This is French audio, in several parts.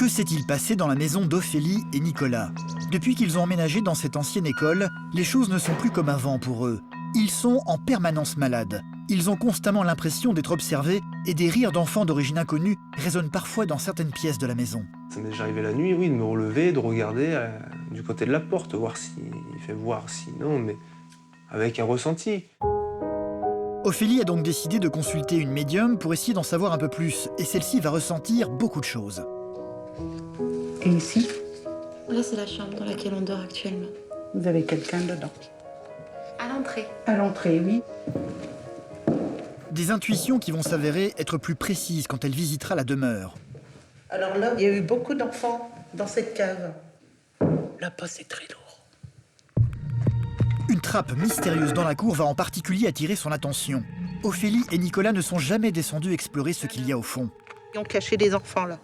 Que s'est-il passé dans la maison d'Ophélie et Nicolas? Depuis qu'ils ont emménagé dans cette ancienne école, les choses ne sont plus comme avant pour eux. Ils sont en permanence malades. Ils ont constamment l'impression d'être observés et des rires d'enfants d'origine inconnue résonnent parfois dans certaines pièces de la maison. Ça m'est déjà arrivé la nuit, oui, de me relever, de regarder du côté de la porte, voir s'il fait voir, sinon, mais avec un ressenti. Ophélie a donc décidé de consulter une médium pour essayer d'en savoir un peu plus, et celle-ci va ressentir beaucoup de choses. Et ici, Là, c'est la chambre dans laquelle on dort actuellement. vous avez quelqu'un dedans. À l'entrée. À l'entrée, oui. Des intuitions qui vont s'avérer être plus précises quand elle visitera la demeure. Alors là, il y a eu beaucoup d'enfants dans cette cave. Là-bas, c'est très lourd. Une trappe mystérieuse dans la cour va en particulier attirer son attention. Ophélie et Nicolas ne sont jamais descendus explorer ce qu'il y a au fond. Ils ont caché des enfants, là.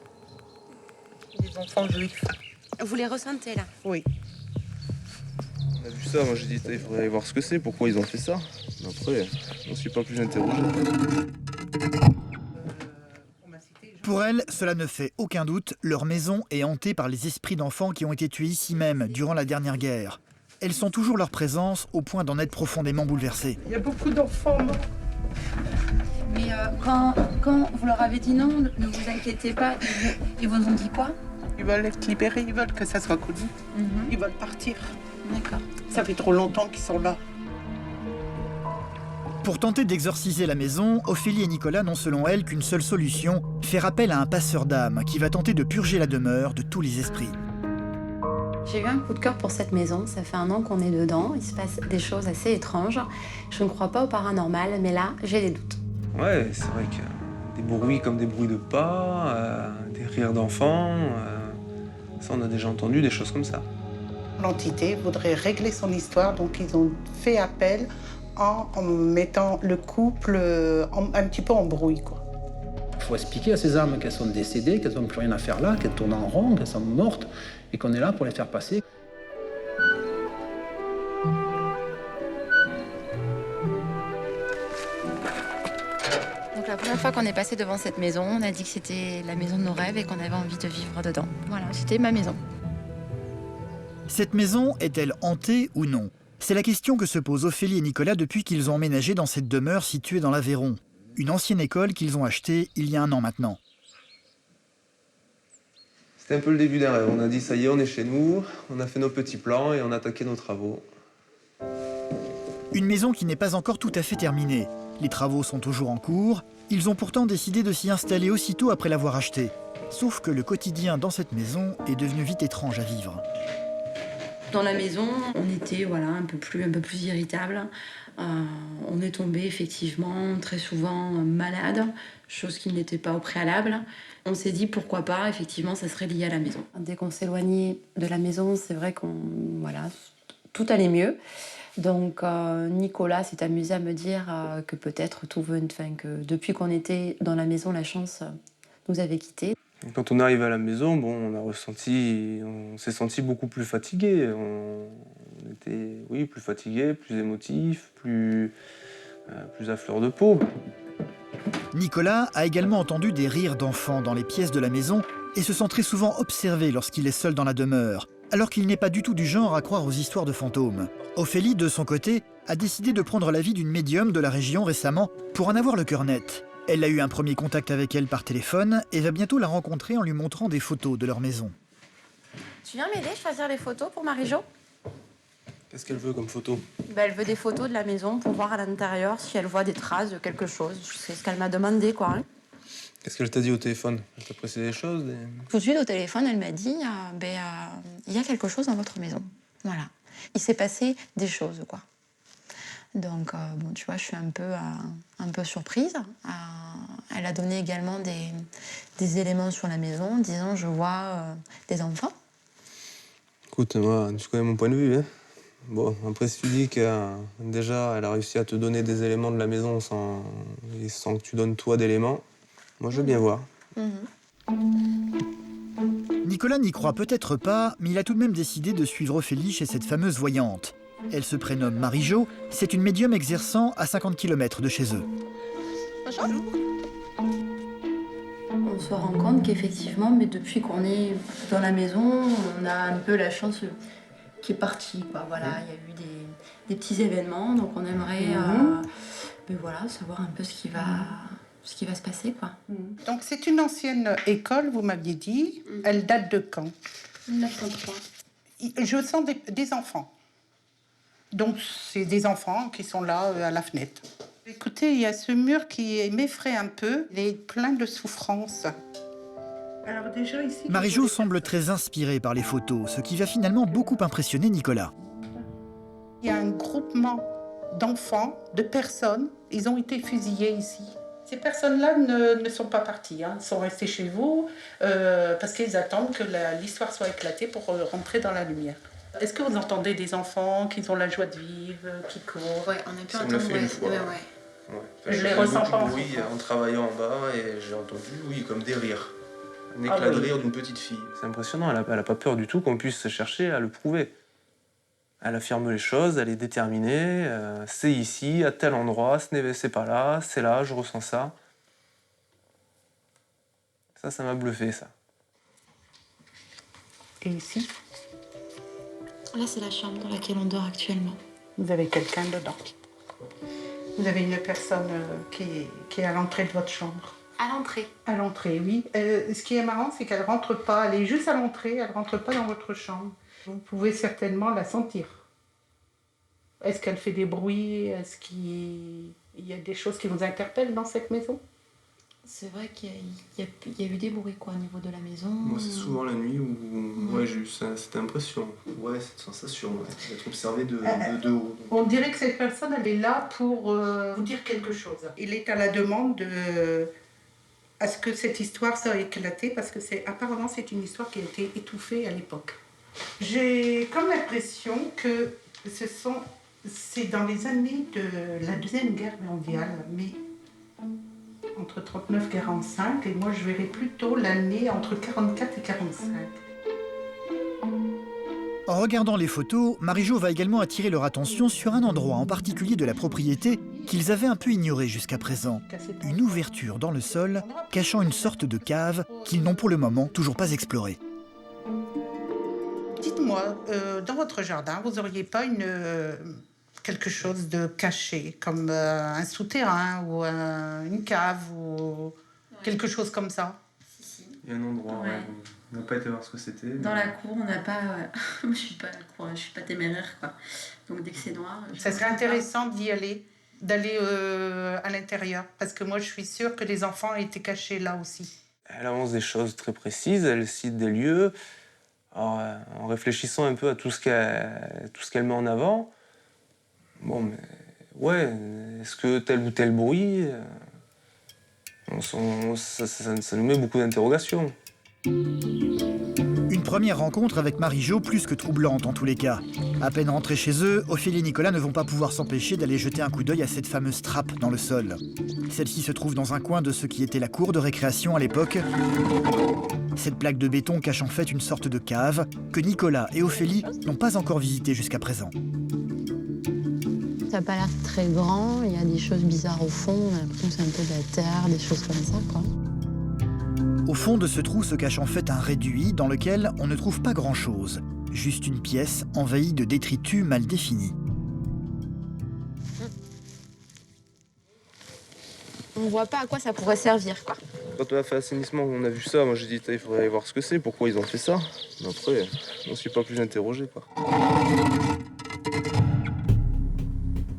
Des enfants juifs. Vous les ressentez, là? Oui. On a vu ça, moi j'ai dit il faudrait aller voir ce que c'est, pourquoi ils ont fait ça. Mais après, je ne suis pas plus interrogé. Pour elles, cela ne fait aucun doute, leur maison est hantée par les esprits d'enfants qui ont été tués ici même, durant la dernière guerre. Elles sentent toujours leur présence au point d'en être profondément bouleversées. Il y a beaucoup d'enfants morts. Mais quand vous leur avez dit non, ne vous inquiétez pas, ils vous ont dit quoi? Ils veulent être libérés, ils veulent que ça soit connu. Ils veulent partir. D'accord. Ça fait trop longtemps qu'ils sont là. Pour tenter d'exorciser la maison, Ophélie et Nicolas n'ont selon elles qu'une seule solution, faire appel à un passeur d'âme qui va tenter de purger la demeure de tous les esprits. J'ai eu un coup de cœur pour cette maison, ça fait 1 an qu'on est dedans, il se passe des choses assez étranges. Je ne crois pas au paranormal, mais là, j'ai des doutes. Ouais, c'est vrai que des bruits comme des bruits de pas, des rires d'enfants, ça on a déjà entendu des choses comme ça. L'entité voudrait régler son histoire, donc ils ont fait appel en mettant le couple un petit peu en brouille, quoi. Il faut expliquer à ces âmes qu'elles sont décédées, qu'elles n'ont plus rien à faire là, qu'elles tournent en rond, qu'elles sont mortes, et qu'on est là pour les faire passer. Donc la première fois qu'on est passé devant cette maison, on a dit que c'était la maison de nos rêves et qu'on avait envie de vivre dedans. Voilà, c'était ma maison. Cette maison est-elle hantée ou non? C'est la question que se posent Ophélie et Nicolas depuis qu'ils ont emménagé dans cette demeure située dans l'Aveyron, une ancienne école qu'ils ont achetée il y a 1 an maintenant. C'était un peu le début d'un rêve. On a dit ça y est, on est chez nous, on a fait nos petits plans et on a attaqué nos travaux. Une maison qui n'est pas encore tout à fait terminée. Les travaux sont toujours en cours, ils ont pourtant décidé de s'y installer aussitôt après l'avoir achetée. Sauf que le quotidien dans cette maison est devenu vite étrange à vivre. Dans la maison, on était un peu plus irritable. On est tombé effectivement très souvent malade, chose qui n'était pas au préalable. On s'est dit pourquoi pas, effectivement, ça serait lié à la maison. Dès qu'on s'éloignait de la maison, c'est vrai tout allait mieux. Donc Nicolas s'est amusé à me dire que peut-être que depuis qu'on était dans la maison, la chance nous avait quittés. Quand on arrive à la maison, on s'est senti beaucoup plus fatigué. On était, oui, plus fatigué, plus émotif, plus à fleur de peau. Nicolas a également entendu des rires d'enfants dans les pièces de la maison et se sent très souvent observé lorsqu'il est seul dans la demeure, alors qu'il n'est pas du tout du genre à croire aux histoires de fantômes. Ophélie, de son côté, a décidé de prendre l'avis d'une médium de la région récemment pour en avoir le cœur net. Elle a eu un premier contact avec elle par téléphone et va bientôt la rencontrer en lui montrant des photos de leur maison. Tu viens m'aider à choisir les photos pour Marie-Jo? Qu'est-ce qu'elle veut comme photo? Elle veut des photos de la maison pour voir à l'intérieur si elle voit des traces de quelque chose. C'est ce qu'elle m'a demandé, quoi. Qu'est-ce qu'elle t'a dit au téléphone? Elle t'a précisé des choses? Tout de suite, au téléphone, elle m'a dit il y a quelque chose dans votre maison. Voilà. Il s'est passé des choses, quoi. Donc, tu vois, je suis un peu surprise. Elle a donné également des éléments sur la maison, disant je vois des enfants. Écoute, moi, tu connais mon point de vue, hein. Bon, après, si tu dis déjà, elle a réussi à te donner des éléments de la maison sans que tu donnes toi d'éléments, moi, je veux bien voir. Nicolas n'y croit peut-être pas, mais il a tout de même décidé de suivre Ophélie chez cette fameuse voyante. Elle se prénomme Marie-Jo, c'est une médium exerçant à 50 km de chez eux. Bonjour. On se rend compte qu'effectivement, mais depuis qu'on est dans la maison, on a un peu la chance qui est partie, quoi. Voilà, il y a eu des petits événements, donc on aimerait mais voilà, savoir un peu ce qui va se passer, quoi. Donc c'est une ancienne école, vous m'aviez dit. Elle date de quand? 1903. Je sens des enfants. Donc c'est des enfants qui sont là à la fenêtre. Écoutez, il y a ce mur qui m'effraie un peu. Il est plein de souffrance. Alors déjà ici... Marie-Jo semble très inspirée par les photos, ce qui va finalement beaucoup impressionner Nicolas. Il y a un groupement d'enfants, de personnes. Ils ont été fusillés ici. Ces personnes-là ne sont pas parties. Ils sont restés chez vous parce qu'ils attendent que l'histoire soit éclatée pour rentrer dans la lumière. Est-ce que vous entendez des enfants qui ont la joie de vivre, qui courent? Ouais, on a pu Ça me l'a entendre. fait une fois. Ouais. Ouais. Je les ressens pas. Oui, en travaillant en bas, et j'ai entendu, oui, comme des rires. Un éclat de rire d'une petite fille. C'est impressionnant, elle a pas peur du tout qu'on puisse chercher à le prouver. Elle affirme les choses, elle est déterminée. C'est ici, à tel endroit, c'est pas là, c'est là, je ressens ça. Ça m'a bluffé, ça. Et ici, Là, c'est la chambre dans laquelle on dort actuellement. vous avez quelqu'un dedans. Vous avez une personne qui est à l'entrée de votre chambre. À l'entrée. À l'entrée, oui. Ce qui est marrant, c'est qu'elle rentre pas. Elle est juste à l'entrée, elle rentre pas dans votre chambre. Vous pouvez certainement la sentir. Est-ce qu'elle fait des bruits? Est-ce qu'il y a des choses qui vous interpellent dans cette maison? C'est vrai qu'il y a eu des bruits, quoi, au niveau de la maison. Moi, c'est souvent la nuit où ouais, j'ai eu cette impression. Ouais, cette sensation d'être observé de haut. On dirait que cette personne, elle est là pour vous dire quelque chose. Il est à la demande à ce que cette histoire soit éclatée, parce que apparemment c'est une histoire qui a été étouffée à l'époque. J'ai comme l'impression que c'est dans les années de la Deuxième Guerre mondiale, mais entre 39 et 45, et moi je verrais plutôt l'année entre 44 et 45. En regardant les photos, Marie-Jo va également attirer leur attention sur un endroit en particulier de la propriété qu'ils avaient un peu ignoré jusqu'à présent. Une ouverture dans le sol cachant une sorte de cave qu'ils n'ont pour le moment toujours pas explorée. Dites-moi, dans votre jardin, vous n'auriez pas quelque chose de caché, comme un souterrain ou une cave ou quelque chose comme ça? Il y a un endroit, Ouais. on n'a pas été voir ce que c'était. Dans la cour, on n'a pas... je suis pas à la cour, je suis pas téméraire, quoi. Donc dès que c'est noir... Ça serait intéressant d'aller à l'intérieur, parce que moi je suis sûre que les enfants étaient cachés là aussi. Elle avance des choses très précises, elle cite des lieux. Alors, en réfléchissant un peu à tout ce qu'elle met en avant, bon, mais ouais, est-ce que tel ou tel bruit, ça nous met beaucoup d'interrogations. Une première rencontre avec Marie-Jo plus que troublante en tous les cas. À peine rentrés chez eux, Ophélie et Nicolas ne vont pas pouvoir s'empêcher d'aller jeter un coup d'œil à cette fameuse trappe dans le sol. Celle-ci se trouve dans un coin de ce qui était la cour de récréation à l'époque. Cette plaque de béton cache en fait une sorte de cave que Nicolas et Ophélie n'ont pas encore visitée jusqu'à présent. Ça n'a pas l'air très grand, il y a des choses bizarres au fond, on a l'impression que c'est un peu de la terre, des choses comme ça, quoi. Au fond de ce trou se cache en fait un réduit dans lequel on ne trouve pas grand-chose. Juste une pièce envahie de détritus mal définis. On voit pas à quoi ça pourrait servir, quoi. Quand on a fait l'assainissement, on a vu ça, moi j'ai dit il faudrait aller voir ce que c'est, pourquoi ils ont fait ça. Mais après, on ne s'est pas plus interrogé, quoi.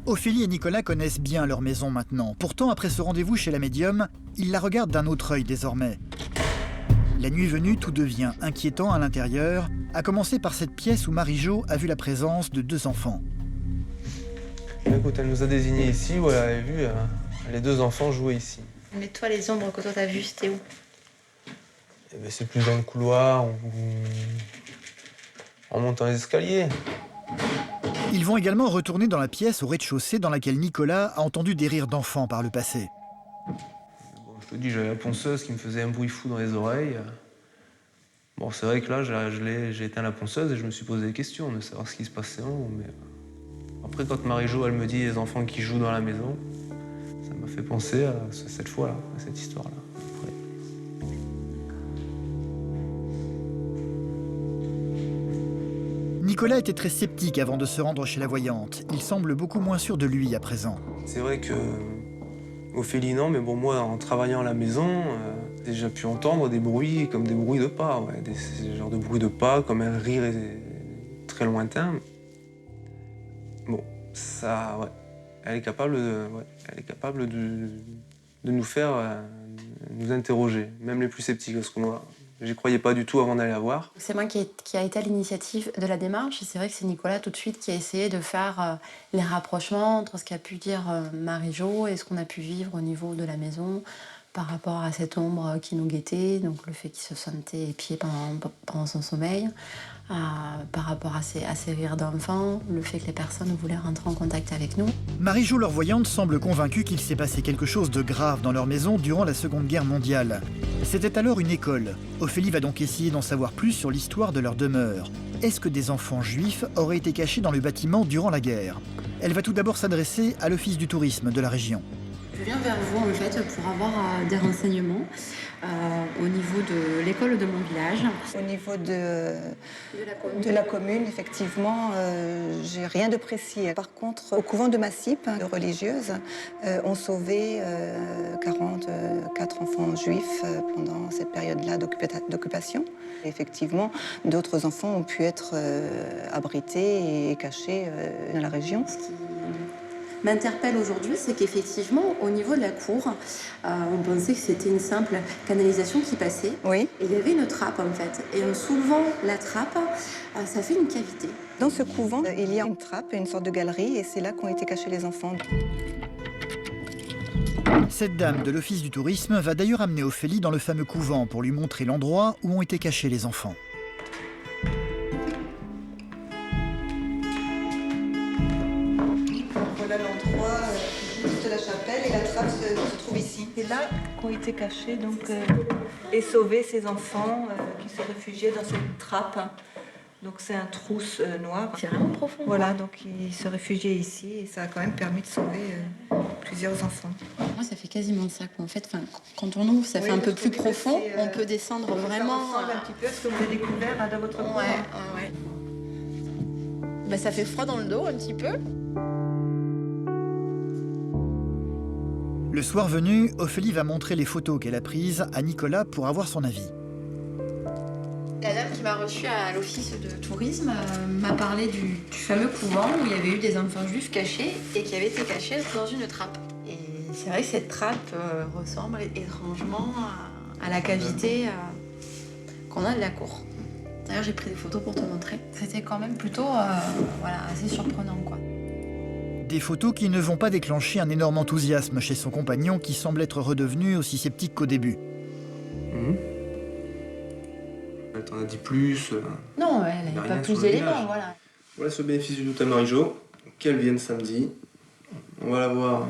Ophélie et Nicolas connaissent bien leur maison maintenant. Pourtant, après ce rendez-vous chez la médium, ils la regardent d'un autre œil désormais. La nuit venue, tout devient inquiétant à l'intérieur, à commencer par cette pièce où Marie-Jo a vu la présence de 2 enfants. Écoute, elle nous a désignés ici, où elle avait vu les 2 enfants jouer ici. Mais toi, les ombres que toi t'as vues, c'était où? Eh ben, c'est plus dans le couloir, en montant les escaliers. Ils vont également retourner dans la pièce au rez-de-chaussée dans laquelle Nicolas a entendu des rires d'enfants par le passé. Bon, je te dis, j'avais la ponceuse qui me faisait un bruit fou dans les oreilles. Bon, c'est vrai que là, j'ai éteint la ponceuse et je me suis posé des questions de savoir ce qui se passait en haut. Mais après, quand Marie-Jo, elle me dit les enfants qui jouent dans la maison, ça m'a fait penser à cette fois-là, à cette histoire-là. Après. Nicolas était très sceptique avant de se rendre chez la voyante. Il semble beaucoup moins sûr de lui à présent. C'est vrai que Ophélie, non, mais bon, moi, en travaillant à la maison, j'ai déjà pu entendre des bruits comme des bruits de pas, ouais, des genres de bruits de pas, comme un rire très lointain. Bon, ça, ouais, elle est capable de nous faire nous interroger, même les plus sceptiques, parce que moi, j'y croyais pas du tout avant d'aller la voir. C'est moi qui a été à l'initiative de la démarche. Et c'est vrai que c'est Nicolas tout de suite qui a essayé de faire les rapprochements entre ce qu'a pu dire Marie-Jo et ce qu'on a pu vivre au niveau de la maison par rapport à cette ombre qui nous guettait, donc le fait qu'il se sentait épié pendant son sommeil, par rapport à ces rires d'enfants, le fait que les personnes voulaient rentrer en contact avec nous. Marie-Jo, leur voyante, semble convaincue qu'il s'est passé quelque chose de grave dans leur maison durant la Seconde Guerre mondiale. C'était alors une école. Ophélie va donc essayer d'en savoir plus sur l'histoire de leur demeure. Est-ce que des enfants juifs auraient été cachés dans le bâtiment durant la guerre? Elle va tout d'abord s'adresser à l'Office du tourisme de la région. Je viens vers vous en fait pour avoir des renseignements au niveau de l'école de mon village. Au niveau de la commune, effectivement, j'ai rien de précis. Par contre, au couvent de Massip, de religieuses, ont sauvé 44 enfants juifs pendant cette période-là d'occupation. Effectivement, d'autres enfants ont pu être abrités et cachés dans la région. M'interpelle aujourd'hui, c'est qu'effectivement, au niveau de la cour, on pensait que c'était une simple canalisation qui passait. Oui. Et il y avait une trappe, en fait. Et en soulevant la trappe, ça fait une cavité. Dans ce couvent, il y a une trappe, une sorte de galerie, et c'est là qu'ont été cachés les enfants. Cette dame de l'Office du tourisme va d'ailleurs amener Ophélie dans le fameux couvent pour lui montrer l'endroit où ont été cachés les enfants. Voilà l'endroit de la chapelle et la trappe se trouve ici. C'est là qu'ont été cachés et sauvés ces enfants qui se réfugiaient dans cette trappe. Donc c'est un trou noir. C'est vraiment profond. Voilà, donc ils se réfugiaient ici et ça a quand même permis de sauver plusieurs enfants. Moi, ça fait quasiment ça, quoi. En fait, quand on ouvre, ça fait un peu plus profond. On peut descendre vraiment. Ça ressemble un petit peu à ce que vous avez découvert dans votre couvent. Ouais. Bah, ça fait froid dans le dos un petit peu. Le soir venu, Ophélie va montrer les photos qu'elle a prises à Nicolas pour avoir son avis. La dame qui m'a reçue à l'office de tourisme m'a parlé du fameux couvent où il y avait eu des enfants juifs cachés et qui avaient été cachés dans une trappe. Et c'est vrai que cette trappe ressemble étrangement à la cavité qu'on a de la cour. D'ailleurs, j'ai pris des photos pour te montrer. C'était quand même plutôt assez surprenant, quoi. Des photos qui ne vont pas déclencher un énorme enthousiasme chez son compagnon qui semble être redevenu aussi sceptique qu'au début. Elle t'en a dit plus. Non, elle n'avait pas plus d'éléments, voilà. On laisse le bénéfice du doute à Marie-Jo, qu'elle vienne samedi. On va la voir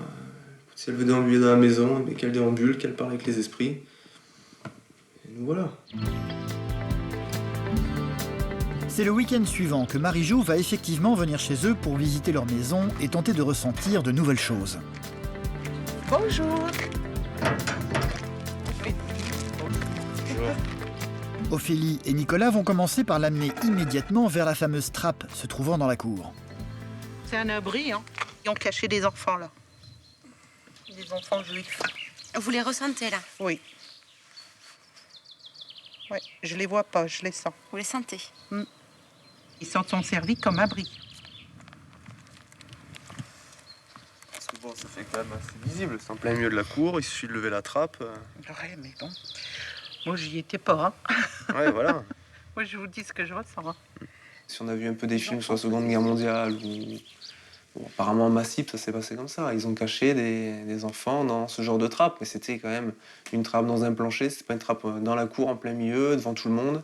si elle veut déambuler dans la maison, mais qu'elle déambule, qu'elle parle avec les esprits. Et nous voilà. C'est le week-end suivant que Marie-Jo va effectivement venir chez eux pour visiter leur maison et tenter de ressentir de nouvelles choses. Bonjour. Ophélie et Nicolas vont commencer par l'amener immédiatement vers la fameuse trappe se trouvant dans la cour. C'est un abri, hein. Ils ont caché des enfants là. Des enfants juifs. Vous les ressentez, là? Oui. Oui, je les vois pas, je les sens. Vous les sentez? Ils s'en sont servis comme abri. Parce que bon, ça fait quand même assez visible. C'est en plein milieu de la cour, il suffit de lever la trappe. Ouais, mais bon. Moi, j'y étais pas. Hein. Ouais, voilà. Moi, je vous dis ce que je ressens. Hein. Si on a vu un peu des films sur la Seconde Guerre mondiale, ou apparemment à Massip, ça s'est passé comme ça. Ils ont caché des enfants dans ce genre de trappe, mais c'était quand même une trappe dans un plancher, c'était pas une trappe dans la cour en plein milieu, devant tout le monde,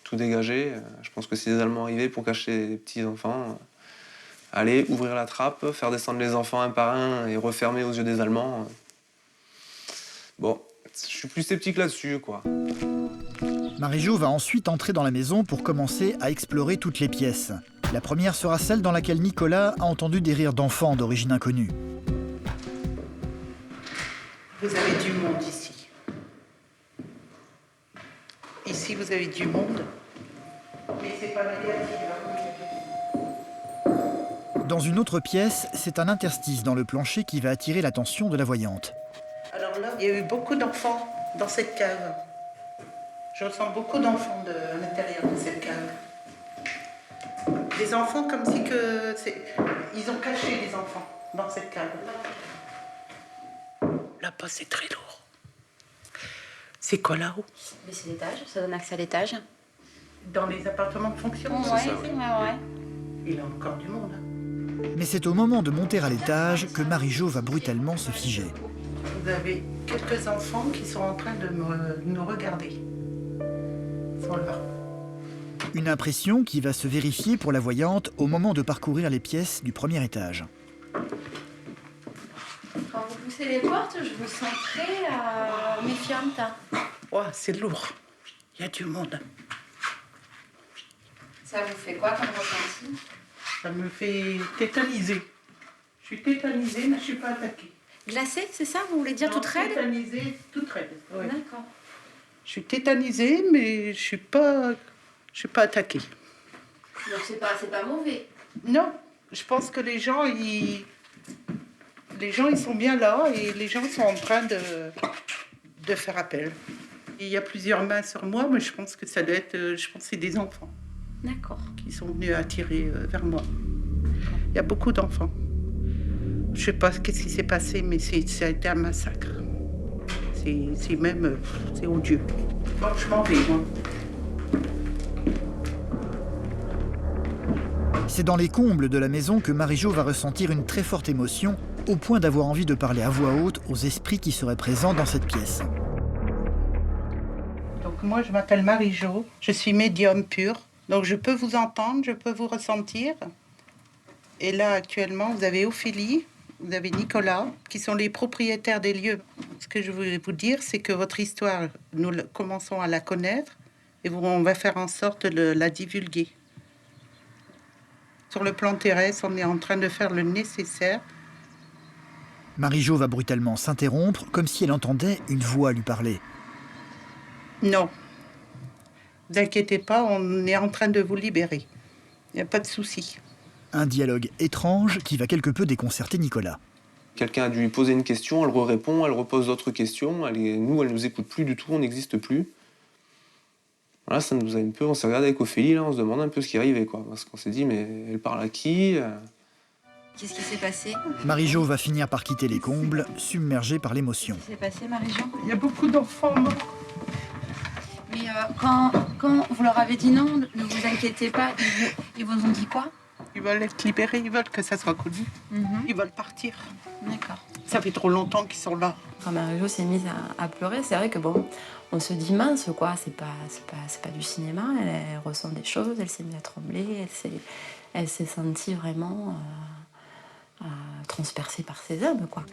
tout dégagé. Je pense que si les Allemands arrivaient pour cacher les petits enfants, aller ouvrir la trappe, faire descendre les enfants un par un et refermer aux yeux des Allemands. Bon, je suis plus sceptique là-dessus, quoi. Marie-Jo va ensuite entrer dans la maison pour commencer à explorer toutes les pièces. La première sera celle dans laquelle Nicolas a entendu des rires d'enfants d'origine inconnue. Vous avez du monde ici. Ici, vous avez du monde. Mais c'est pas négatif. Hein. Dans une autre pièce, c'est un interstice dans le plancher qui va attirer l'attention de la voyante. Alors là, il y a eu beaucoup d'enfants dans cette cave. Je ressens beaucoup d'enfants à l'intérieur de cette cave. Des enfants comme si que ils ont caché des enfants dans cette cave. Là-bas, c'est très lourd. C'est quoi là-haut? Mais c'est l'étage, ça donne accès à l'étage. Dans les appartements de fonction, Ouais, c'est ça? ouais. Il y a encore du monde. Hein. Mais c'est au moment de monter à l'étage que Marie-Jo va brutalement se figer. Vous avez quelques enfants qui sont en train de nous regarder. Ils sont là. Une impression qui va se vérifier pour la voyante au moment de parcourir les pièces du premier étage. Quand vous poussez les portes, je vous sens très méfiante. Oh, c'est lourd. Il y a du monde. Ça vous fait quoi comme ressenti? Ça me fait tétaniser. Je suis tétanisée, mais je ne suis pas attaquée. Glacée, c'est ça? Vous voulez dire toute raide? Tétanisée, toute raide. Ouais. D'accord. Je suis tétanisée, mais je suis pas attaquée. Donc c'est pas mauvais. Non, je pense que les gens ils sont bien là et les gens sont en train de faire appel. Il y a plusieurs mains sur moi, mais je pense que ça doit être, c'est des enfants D'accord. qui sont venus attirer vers moi. Il y a beaucoup d'enfants. Je sais pas qu'est-ce qui s'est passé, mais ça a été un massacre. C'est odieux. Bon, je m'en vais, moi. C'est dans les combles de la maison que Marie-Jo va ressentir une très forte émotion, au point d'avoir envie de parler à voix haute aux esprits qui seraient présents dans cette pièce. Donc moi, je m'appelle Marie-Jo, je suis médium pur. Donc je peux vous entendre, je peux vous ressentir. Et là, actuellement, vous avez Ophélie, vous avez Nicolas, qui sont les propriétaires des lieux. Ce que je voulais vous dire, c'est que votre histoire, nous commençons à la connaître et on va faire en sorte de la divulguer. Sur le plan terrestre, on est en train de faire le nécessaire. Marie-Jo va brutalement s'interrompre, comme si elle entendait une voix lui parler. Non. Ne vous inquiétez pas, on est en train de vous libérer. Il n'y a pas de souci. Un dialogue étrange qui va quelque peu déconcerter Nicolas. Quelqu'un a dû lui poser une question, elle répond, elle repose d'autres questions. Elle nous écoute plus du tout, on n'existe plus. Voilà, ça nous a un peu... On s'est regardé avec Ophélie, là, on se demande un peu ce qui arrivait, quoi. Parce qu'on s'est dit, mais elle parle à qui? Qu'est-ce qui s'est passé? Marie-Jo va finir par quitter les combles, submergée par l'émotion. Qu'est-ce qui s'est passé, Marie-Jo? Il y a beaucoup d'enfants morts. Mais quand vous leur avez dit non, ne vous inquiétez pas, ils vous ont dit quoi? Ils veulent être libérés, ils veulent que ça soit connu. Ils veulent partir. D'accord. Ça fait trop longtemps qu'ils sont là. Quand Marie-Jo s'est mise à pleurer, c'est vrai que bon, on se dit mince quoi, c'est pas du cinéma, elle ressent des choses, elle s'est mise à trembler, elle s'est sentie vraiment transpercée par ses âmes quoi.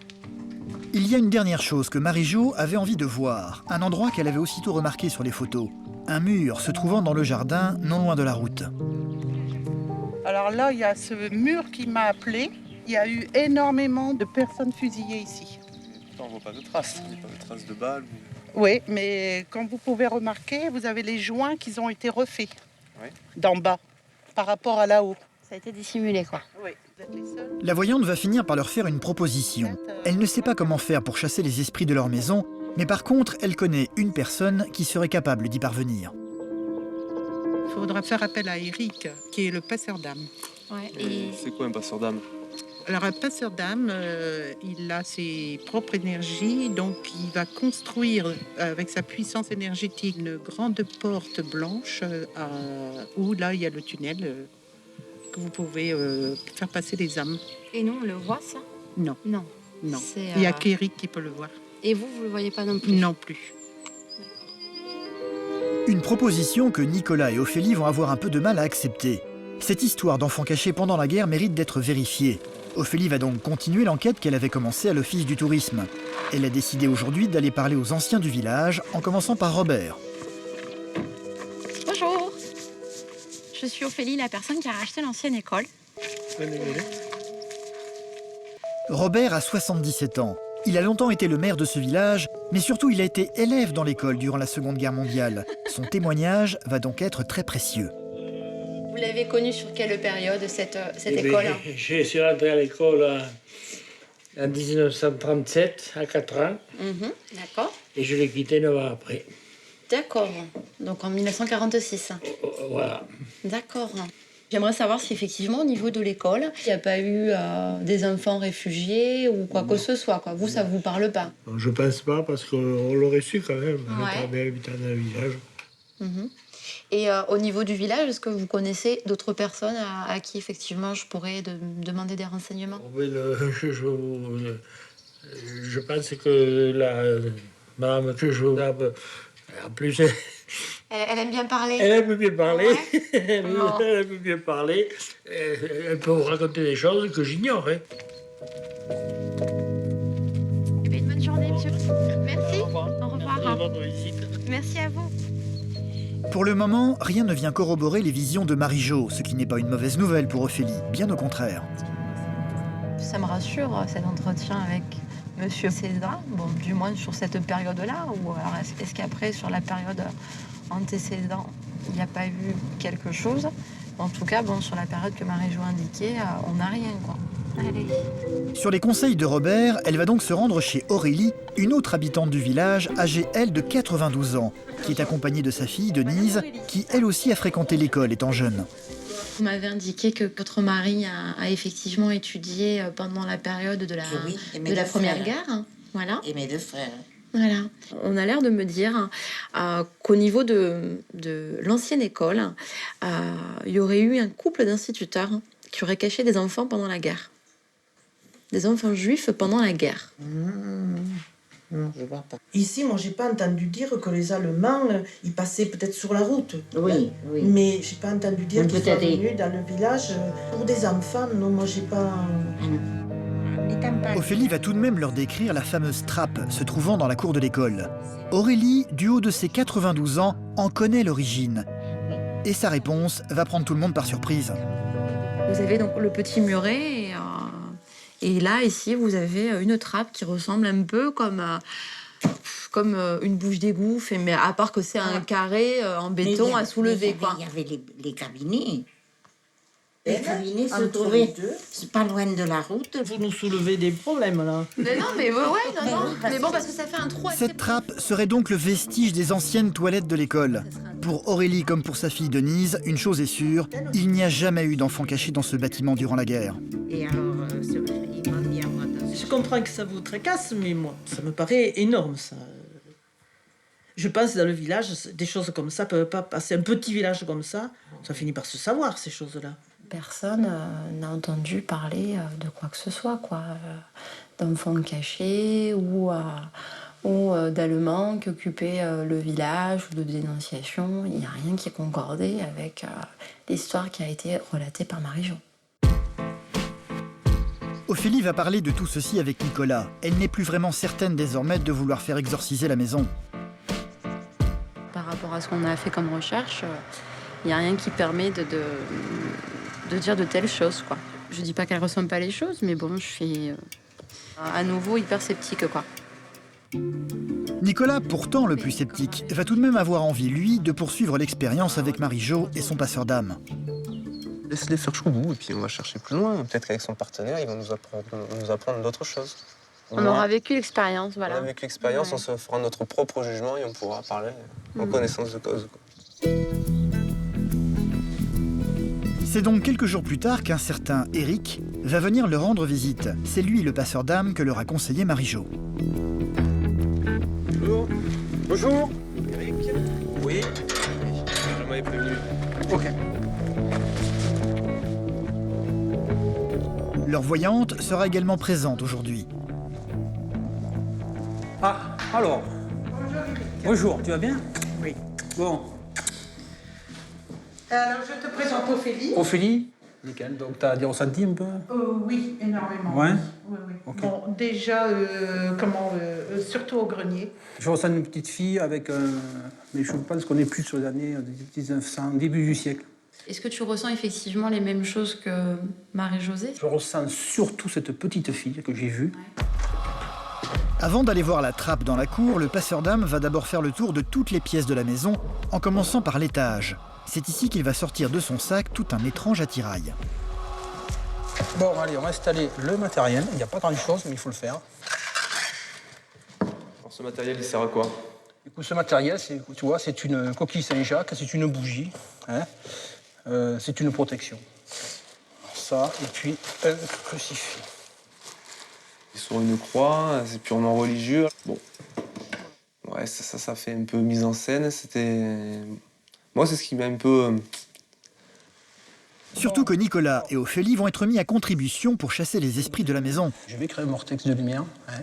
Il y a une dernière chose que Marie-Jo avait envie de voir, un endroit qu'elle avait aussitôt remarqué sur les photos. Un mur se trouvant dans le jardin, non loin de la route. Alors là, il y a ce mur qui m'a appelé. Il y a eu énormément de personnes fusillées ici. On voit pas de traces, il n'y a pas de traces de balles. Oui, mais comme vous pouvez remarquer, vous avez les joints qui ont été refaits Ouais. d'en bas par rapport à là-haut. Ça a été dissimulé quoi. Oui, vous êtes les seuls. La voyante va finir par leur faire une proposition. Elle ne sait pas comment faire pour chasser les esprits de leur maison, mais par contre, elle connaît une personne qui serait capable d'y parvenir. Il faudra faire appel à Eric, qui est le passeur d'âme. Ouais, Et c'est quoi un passeur d'âme? Alors un passeur d'âme, il a ses propres énergies, donc il va construire avec sa puissance énergétique une grande porte blanche où là il y a le tunnel que vous pouvez faire passer les âmes. et nous on le voit ça? Non, Non. non. C'est, Il n'y a qu'Eric qui peut le voir. Et vous le voyez pas non plus? Non plus. Une proposition que Nicolas et Ophélie vont avoir un peu de mal à accepter. Cette histoire d'enfants cachés pendant la guerre mérite d'être vérifiée. Ophélie va donc continuer l'enquête qu'elle avait commencée à l'Office du tourisme. Elle a décidé aujourd'hui d'aller parler aux anciens du village, en commençant par Robert. Bonjour. Je suis Ophélie, la personne qui a racheté l'ancienne école. Robert a 77 ans. Il a longtemps été le maire de ce village, mais surtout il a été élève dans l'école durant la Seconde Guerre mondiale. Son témoignage va donc être très précieux. Vous l'avez connue sur quelle période, cette Eh bien, école? Je suis rentré à l'école en 1937, à 4 ans, D'accord. et je l'ai quitté 9 ans après. D'accord. Donc en 1946. Voilà. D'accord. J'aimerais savoir si effectivement au niveau de l'école, il n'y a pas eu des enfants réfugiés ou quoi que ce soit. Quoi. Vous, ça vous parle pas? Donc, je pense pas, parce qu'on l'aurait su quand même. Ouais. On habitant dans le village. Et au niveau du village, est-ce que vous connaissez d'autres personnes à qui effectivement je pourrais demander des renseignements? Je pense que la madame que je en plus, Elle aime bien parler. elle aime bien parler. Ouais. Elle Non. aime bien parler. Elle peut vous raconter des choses que j'ignore. Hein. Eh bien, une bonne journée, monsieur. Merci. Au revoir. Au revoir. Merci de votre visite. Merci à vous. Pour le moment, rien ne vient corroborer les visions de Marie-Jo, ce qui n'est pas une mauvaise nouvelle pour Ophélie, bien au contraire. Ça me rassure, cet entretien avec Monsieur Cédra, bon, du moins sur cette période-là, ou alors est-ce qu'après, sur la période antécédente, il n'y a pas eu quelque chose? En tout cas, bon, sur la période que Marie-Jo indiquait, on n'a rien, quoi. Allez. Sur les conseils de Robert, elle va donc se rendre chez Aurélie, une autre habitante du village, âgée, elle, de 92 ans, qui est accompagnée de sa fille, Denise, qui, elle aussi, a fréquenté l'école étant jeune. Vous m'avez indiqué que votre mari a effectivement étudié pendant la période de la, Oui, et mes de la deux Première frères. Guerre. Voilà. Et mes 2 frères. Voilà. On a l'air de me dire qu'au niveau de l'ancienne école, il y aurait eu un couple d'instituteurs qui auraient caché des enfants pendant la guerre. Des enfants juifs pendant la guerre. Non, je vois pas. Ici, moi, j'ai pas entendu dire que les Allemands, ils passaient peut-être sur la route. Oui, oui. Mais j'ai pas entendu dire Mais qu'ils soient peut-être- venus dans le village pour des enfants. Non, moi, j'ai pas... Ophélie va tout de même leur décrire la fameuse trappe se trouvant dans la cour de l'école. Aurélie, du haut de ses 92 ans, en connaît l'origine. Et sa réponse va prendre tout le monde par surprise. Vous avez donc le petit muret et là, ici, vous avez une trappe qui ressemble un peu comme une bouche d'égout, mais à part que c'est un carré en béton à soulever, quoi. Il y avait les cabinets. Les cabinets se entre trouvaient les deux. c'est pas loin de la route. Vous nous soulevez des problèmes, là. Mais non, mais ouais, non. Mais bon, parce que ça fait un trou assez... Cette trappe serait donc le vestige des anciennes toilettes de l'école. Pour Aurélie comme pour sa fille Denise, une chose est sûre, il n'y a jamais eu d'enfants cachés dans ce bâtiment durant la guerre. Et alors, il m'a mis à moi dans Je comprends que ça vous tracasse, mais moi, ça me paraît énorme, ça. Je pense que dans le village, des choses comme ça peuvent pas passer. Un petit village comme ça finit par se savoir, ces choses-là. Personne n'a entendu parler de quoi que ce soit, quoi. D'enfants cachés ou d'Allemands qui occupaient le village ou de dénonciation. Il n'y a rien qui concordait avec l'histoire qui a été relatée par Marie-Jo. Ophélie va parler de tout ceci avec Nicolas. Elle n'est plus vraiment certaine désormais de vouloir faire exorciser la maison. Par rapport à ce qu'on a fait comme recherche, il n'y a rien qui permet de dire de telles choses, quoi. Je dis pas qu'elle ressent pas les choses, mais bon, je suis à nouveau hyper sceptique, quoi. Nicolas, pourtant le plus sceptique, va tout de même avoir envie, lui, de poursuivre l'expérience avec Marie-Jo et son passeur d'âme. Laisse-les faire jusqu'au bout et puis on va chercher plus loin. Peut-être qu'avec son partenaire, il va nous apprendre d'autres choses. On aura vécu l'expérience, voilà. Avec l'expérience, Ouais. on se fera notre propre jugement et on pourra parler en connaissance de cause. Quoi. C'est donc quelques jours plus tard qu'un certain Eric va venir leur rendre visite. C'est lui le passeur d'âme que leur a conseillé Marie-Jo. Bonjour. Bonjour. Eric. Oui. Je m'avais prévenu. Ok. Leur voyante sera également présente aujourd'hui. Ah, alors. Bonjour, tu vas bien? Oui. Bon, Alors, je te présente Ophélie. Ophélie? Nickel, donc tu as des ressentis un peu? Oui, énormément. Ouais. Oui, oui. Ok. Bon, déjà, surtout au grenier. Je ressens une petite fille avec mais je pense qu'on est plus sur les années 1900, début du siècle. Est-ce que tu ressens effectivement les mêmes choses que Marie-Josée? Je ressens surtout cette petite fille que j'ai vue. Avant d'aller voir la trappe dans la cour, le passeur d'âme va d'abord faire le tour de toutes les pièces de la maison, en commençant par l'étage. C'est ici qu'il va sortir de son sac tout un étrange attirail. Bon, allez, on va installer le matériel. Il n'y a pas grand-chose, mais il faut le faire. Alors, ce matériel, il sert à quoi? Écoute, ce matériel, tu vois, c'est une coquille Saint-Jacques, c'est une bougie, hein, c'est une protection. Ça, et puis un crucifix. Sur une croix, c'est purement religieux. Bon, ouais, ça fait un peu mise en scène. Moi, c'est ce qui m'a un peu... Surtout que Nicolas et Ophélie vont être mis à contribution pour chasser les esprits de la maison. Je vais créer un vortex de lumière, hein,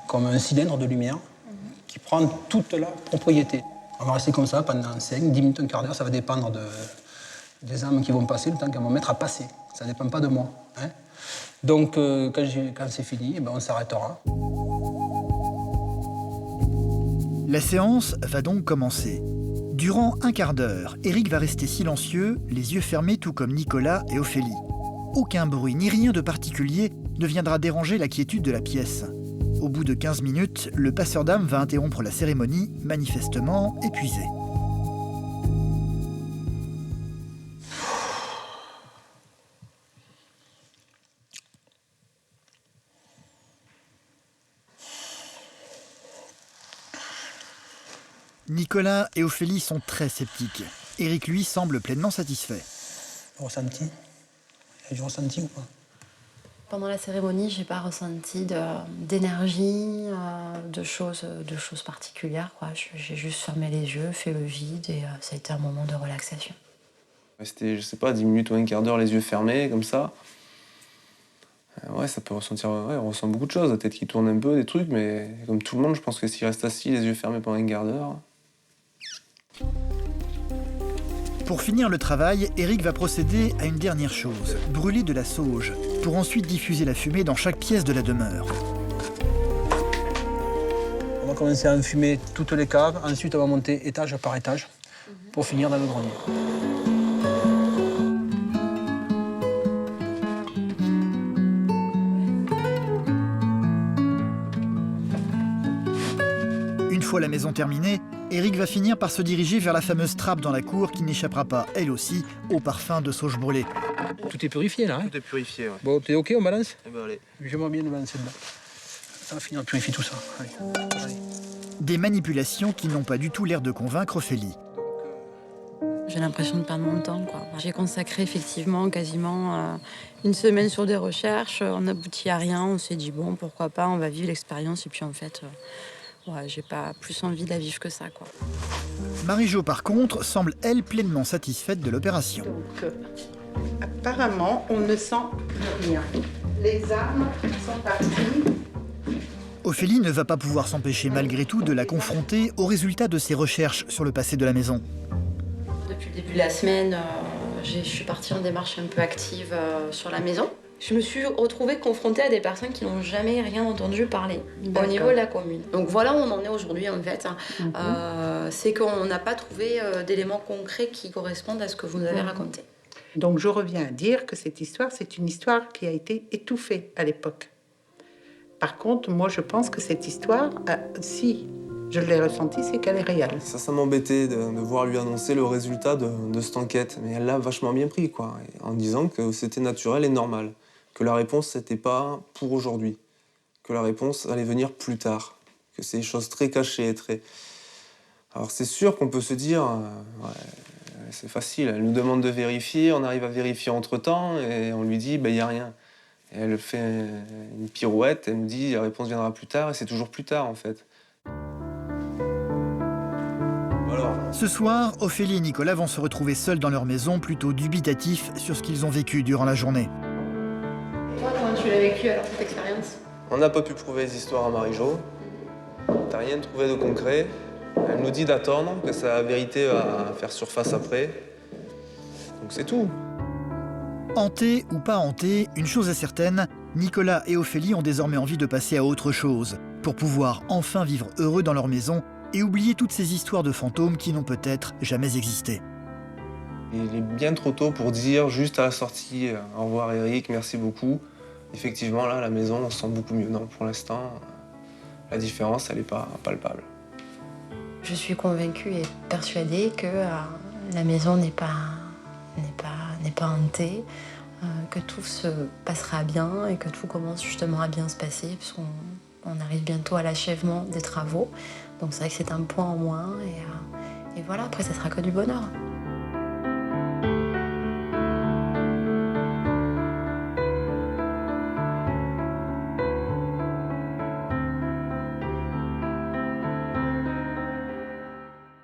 comme un cylindre de lumière, qui prend toute la propriété. On va rester comme ça pendant 5, 10 minutes, un quart d'heure, ça va dépendre des âmes qui vont passer, le temps qu'elles vont mettre à passer. Ça ne dépend pas de moi. Hein. Donc, quand c'est fini, eh ben, on s'arrêtera. La séance va donc commencer. Durant un quart d'heure, Éric va rester silencieux, les yeux fermés tout comme Nicolas et Ophélie. Aucun bruit ni rien de particulier ne viendra déranger la quiétude de la pièce. Au bout de 15 minutes, le passeur d'âme va interrompre la cérémonie, manifestement épuisé. Nicolas et Ophélie sont très sceptiques. Éric, lui, semble pleinement satisfait. Ressenti? Il y a du ressenti ou pas? Pendant la cérémonie, j'ai pas ressenti d'énergie, de choses particulières, quoi. J'ai juste fermé les yeux, fait le vide et ça a été un moment de relaxation. C'était, je sais pas, 10 minutes ou un quart d'heure, les yeux fermés, comme ça. Ouais, ça peut ressentir... Ouais, on ressent beaucoup de choses, la tête qui tourne un peu, des trucs, mais comme tout le monde, je pense que s'il reste assis, les yeux fermés pendant un quart d'heure... Pour finir le travail, Éric va procéder à une dernière chose, brûler de la sauge, pour ensuite diffuser la fumée dans chaque pièce de la demeure. On va commencer à enfumer toutes les caves, ensuite on va monter étage par étage, pour finir dans le grenier. Une fois la maison terminée, Éric va finir par se diriger vers la fameuse trappe dans la cour qui n'échappera pas, elle aussi, au parfum de sauge brûlée. Tout est purifié là, hein? Tout est purifié, ouais. Bon, t'es OK, on balance? Eh ben, allez. J'aimerais bien le balancer dedans. Ça va finir de purifier tout ça. Allez. Allez. Des manipulations qui n'ont pas du tout l'air de convaincre Ophélie. J'ai l'impression de perdre mon temps, quoi. J'ai consacré effectivement quasiment une semaine sur des recherches, on n'aboutit à rien, on s'est dit bon, pourquoi pas, on va vivre l'expérience et puis en fait... Ouais, j'ai pas plus envie de la vivre que ça, quoi. Marie-Jo, par contre, semble, elle, pleinement satisfaite de l'opération. Donc, apparemment, on ne sent rien. Les âmes sont parties. Ophélie ne va pas pouvoir s'empêcher malgré tout de la confronter aux résultats de ses recherches sur le passé de la maison. Depuis le début de la semaine, je suis partie en démarche un peu active sur la maison. Je me suis retrouvée confrontée à des personnes qui n'ont jamais rien entendu parler au niveau de la commune. Donc voilà où on en est aujourd'hui en fait. C'est qu'on n'a pas trouvé d'éléments concrets qui correspondent à ce que vous nous avez raconté. Donc je reviens à dire que cette histoire, c'est une histoire qui a été étouffée à l'époque. Par contre, moi je pense que cette histoire, si je l'ai ressentie, c'est qu'elle est réelle. Ça m'embêtait de voir lui annoncer le résultat de cette enquête. Mais elle l'a vachement bien pris, quoi. En disant que c'était naturel et normal. Que la réponse, c'était pas pour aujourd'hui. Que la réponse allait venir plus tard. Que c'est des choses très cachées, très... Alors c'est sûr qu'on peut se dire, ouais, c'est facile, elle nous demande de vérifier, on arrive à vérifier entre-temps, et on lui dit, ben y a rien. Et elle fait une pirouette, elle nous dit, la réponse viendra plus tard, et c'est toujours plus tard, en fait. Alors. Ce soir, Ophélie et Nicolas vont se retrouver seuls dans leur maison, plutôt dubitatifs sur ce qu'ils ont vécu durant la journée. Toi, comment tu l'as vécu alors, cette expérience? On n'a pas pu prouver les histoires à Marie-Jo. T'as rien trouvé de concret. Elle nous dit d'attendre, que sa vérité va faire surface après. Donc c'est tout. Hanté ou pas hanté, une chose est certaine, Nicolas et Ophélie ont désormais envie de passer à autre chose, pour pouvoir enfin vivre heureux dans leur maison et oublier toutes ces histoires de fantômes qui n'ont peut-être jamais existé. Il est bien trop tôt pour dire juste à la sortie « Au revoir Eric, merci beaucoup ». Effectivement, là, la maison, on se sent beaucoup mieux. Non, pour l'instant, la différence, elle n'est pas palpable. Je suis convaincue et persuadée que la maison n'est pas hantée, que tout se passera bien et que tout commence justement à bien se passer, puisqu'on arrive bientôt à l'achèvement des travaux. Donc c'est vrai que c'est un point en moins et voilà, après ça sera que du bonheur.